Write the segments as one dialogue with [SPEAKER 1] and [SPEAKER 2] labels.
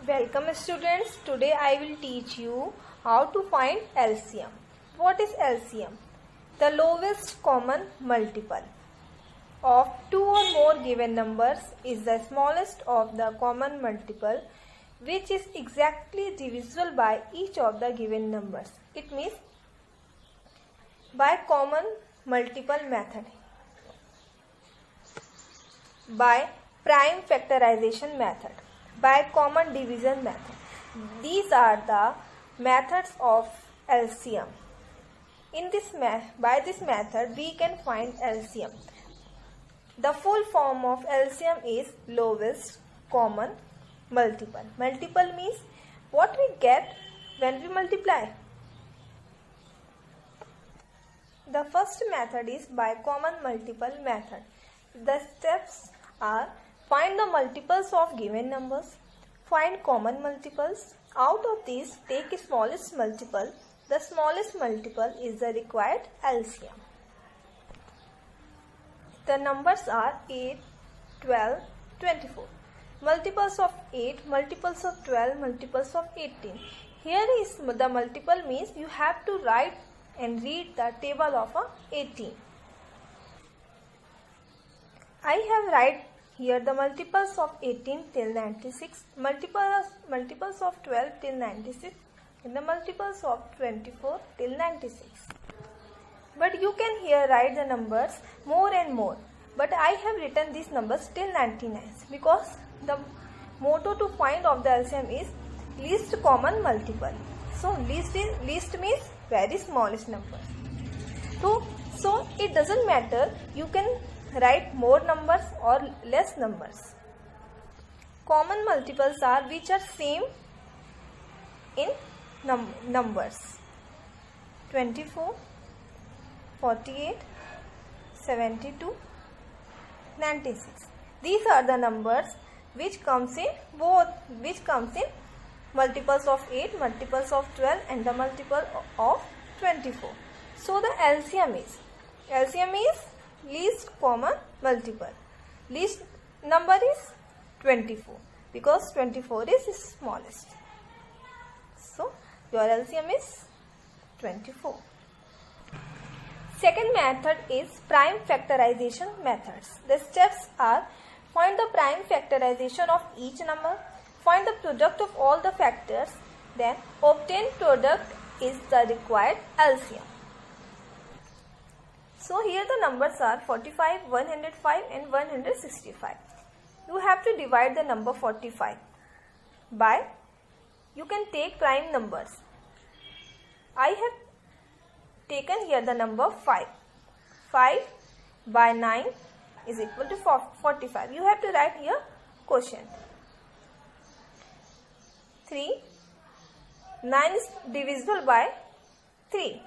[SPEAKER 1] Welcome students. Today I will teach you how to find LCM. What is LCM? The lowest common multiple of two or more given numbers is the smallest of the common multiple which is exactly divisible by each of the given numbers. It means by common multiple method, by prime factorization method, by common division method. These are the methods of LCM. By this method we can find LCM. The full form of LCM is lowest common multiple. Multiple means what we get when we multiply. The first method is by common multiple method. The steps are: find the multiples of given numbers, find common multiples. Out of these, take the smallest multiple. The smallest multiple is the required LCM. The numbers are 8, 12, 24. Multiples of 8, multiples of 12, multiples of 18. Here is the multiple means you have to write and read the table of 18. I have write here the multiples of 18 till 96, multiples of 12 till 96, and the multiples of 24 till 96. But you can here write the numbers more and more. But I have written these numbers till 99 because the motto to find of the LCM is least common multiple. So least means very smallest number. So it doesn't matter, you can write more numbers or less numbers. Common multiples are which are same in numbers: 24, 48, 72, 96. These are the numbers which comes in multiples of 8, multiples of 12 and the multiple of 24. So the LCM is least common multiple. Least number is 24 because 24 is smallest. So your LCM is 24. Second method is prime factorization methods. The steps are: find the prime factorization of each number, find the product of all the factors, then obtain product is the required LCM. So here the numbers are 45, 105 and 165. You have to divide the number 45 by, you can take prime numbers. I have taken here the number 5. 5 by 9 is equal to 45. You have to write here quotient. 3. 9 is divisible by 3.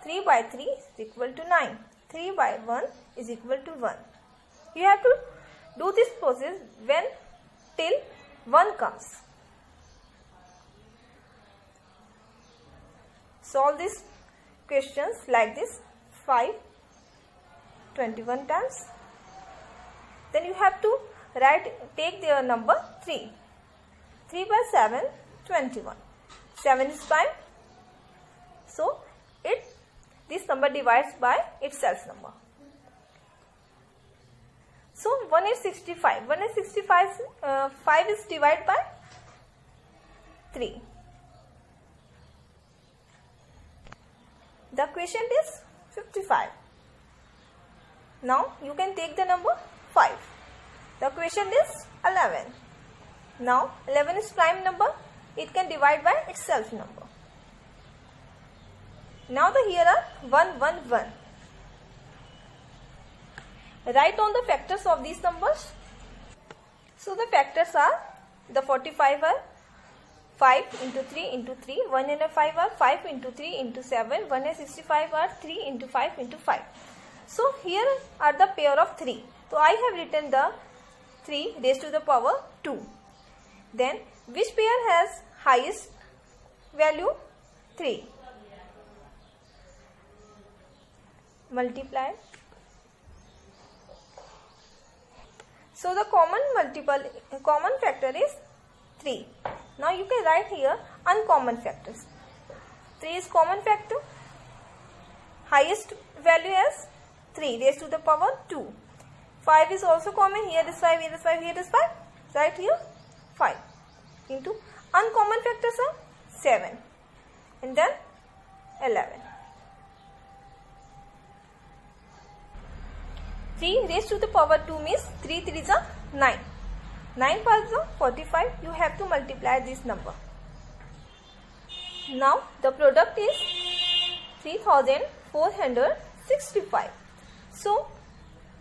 [SPEAKER 1] 3 by 3 is equal to 9. 3 by 1 is equal to 1. You have to do this process till 1 comes. Solve these questions like this: 5 21 times. Then you have to take the number 3. 3 by 7, 21. 7 is prime. So this number divides by itself number. So 1 is 65. 1 is 65. 5 is divided by 3. The quotient is 55. Now you can take the number 5. The quotient is 11. Now 11 is prime number. It can divide by itself number. Now here are 1, 1, 1. Write on the factors of these numbers. So the factors are, the 45 are 5 into 3 into 3, 105 are 5 into 3 into 7, 165 are 3 into 5 into 5. So here are the pair of 3. So I have written the 3 raised to the power 2. Then which pair has highest value? 3. Multiply. So the common factor is 3. Now you can write here uncommon factors. 3 is common factor. Highest value as 3 raised to the power 2. 5 is also common. Here is 5, here is 5, here is 5. Right here 5 into uncommon factors are 7 and then 11. 3 raised to the power 2 means 3 3s are 9. 9 5s are 45. You have to multiply this number. Now the product is 3465. So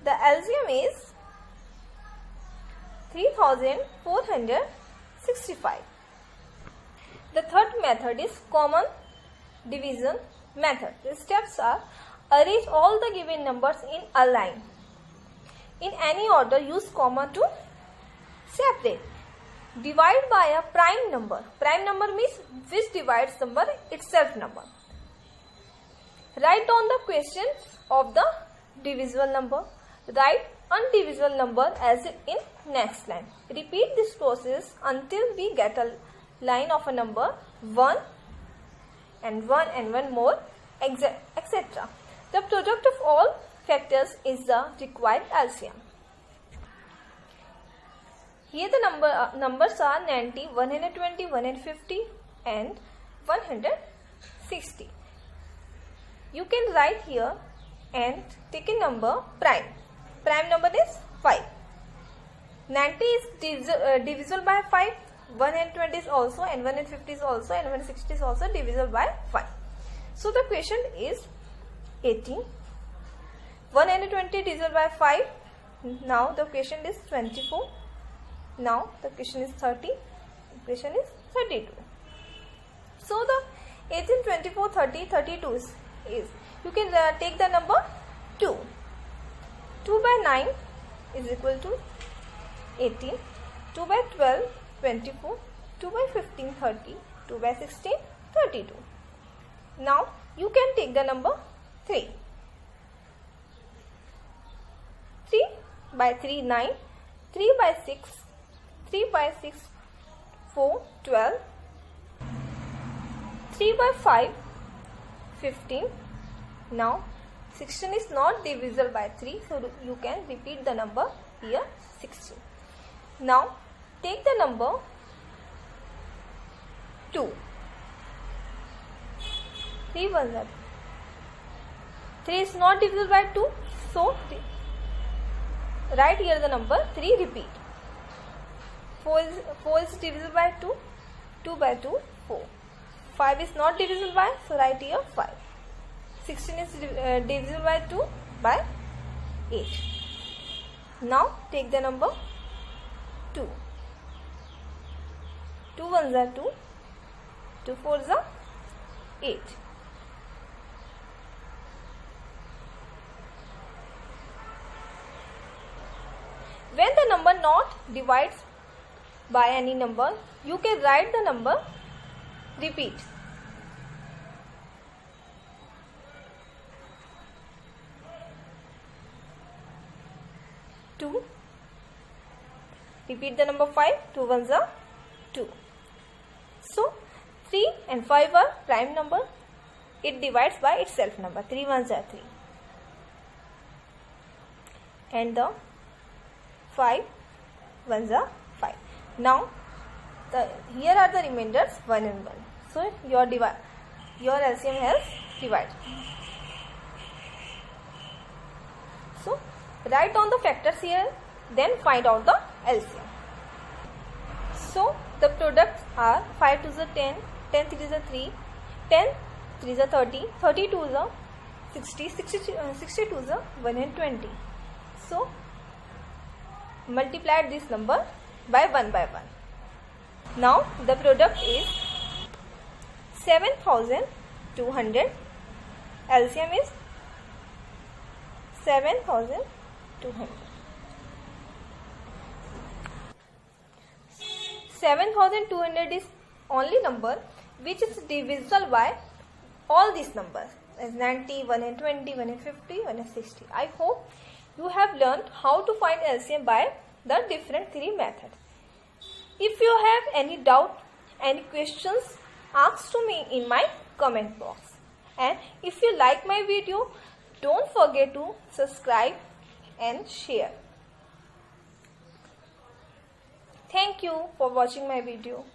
[SPEAKER 1] the LCM is 3465. The third method is common division method. The steps are: arrange all the given numbers in a line. In any order, use comma to separate. Divide by a prime number. Prime number means which divides number itself number. Write down the quotients of the divisible number. Write undivisible number as in next line. Repeat this process until we get a line of a number 1 and 1 more, etc. The product of all factors is the required LCM. Here the numbers are 90, 120, 150 and 160. You can write here and take a number prime. Prime number is 5. 90 is divisible by 5. 120 is also, and 150 is also, and 160 is also divisible by 5. So the question is 18. 120 divisible by 5. Now the question is 24. Now the question is 30. The question is 32. So the 18, 24, 30, 32 is you can take the number 2. 2 by 9 is equal to 18. 2 by 12, 24. 2 by 15, 30. 2 by 16, 32. Now you can take the number 3. 3 by 3, 9. 3 by 6, 3 by 6, 4, 12. 3 by 5, 15. Now 16 is not divisible by 3, so you can repeat the number here 16. Now take the number 2. 3 1 are 3 is not divisible by 2, so write here the number 3, repeat. 4 is divisible by 2, 2 by 2, 4. 5 is not divisible by, so write here 5. 16 is divisible by 2 by 8. Now take the number 2. 2 1s are 2, 2 4s are 8. When the number not divides by any number, you can write the number, repeat. Repeat the number 5. 2 1s are 2. So 3 and 5 are prime number. It divides by itself number. 3 1s are 3. And the 5 1s are 5. Now here are the remainders 1 and 1. So your LCM has divided. So write down the factors here, then find out the LCM. So the products are 5 2s are 10, 10 3s are 3, 10 3s are 30, 32s are 60, 62s are 120. So multiply this number by 1 by 1. Now the product is 7200. LCM is 7200. 7200 is only number which is divisible by all these numbers as 90, 120, 150, 160. I hope you have learned how to find LCM by the different 3 methods. If you have any doubt, any questions, ask to me in my comment box. And if you like my video, don't forget to subscribe and share. Thank you for watching my video.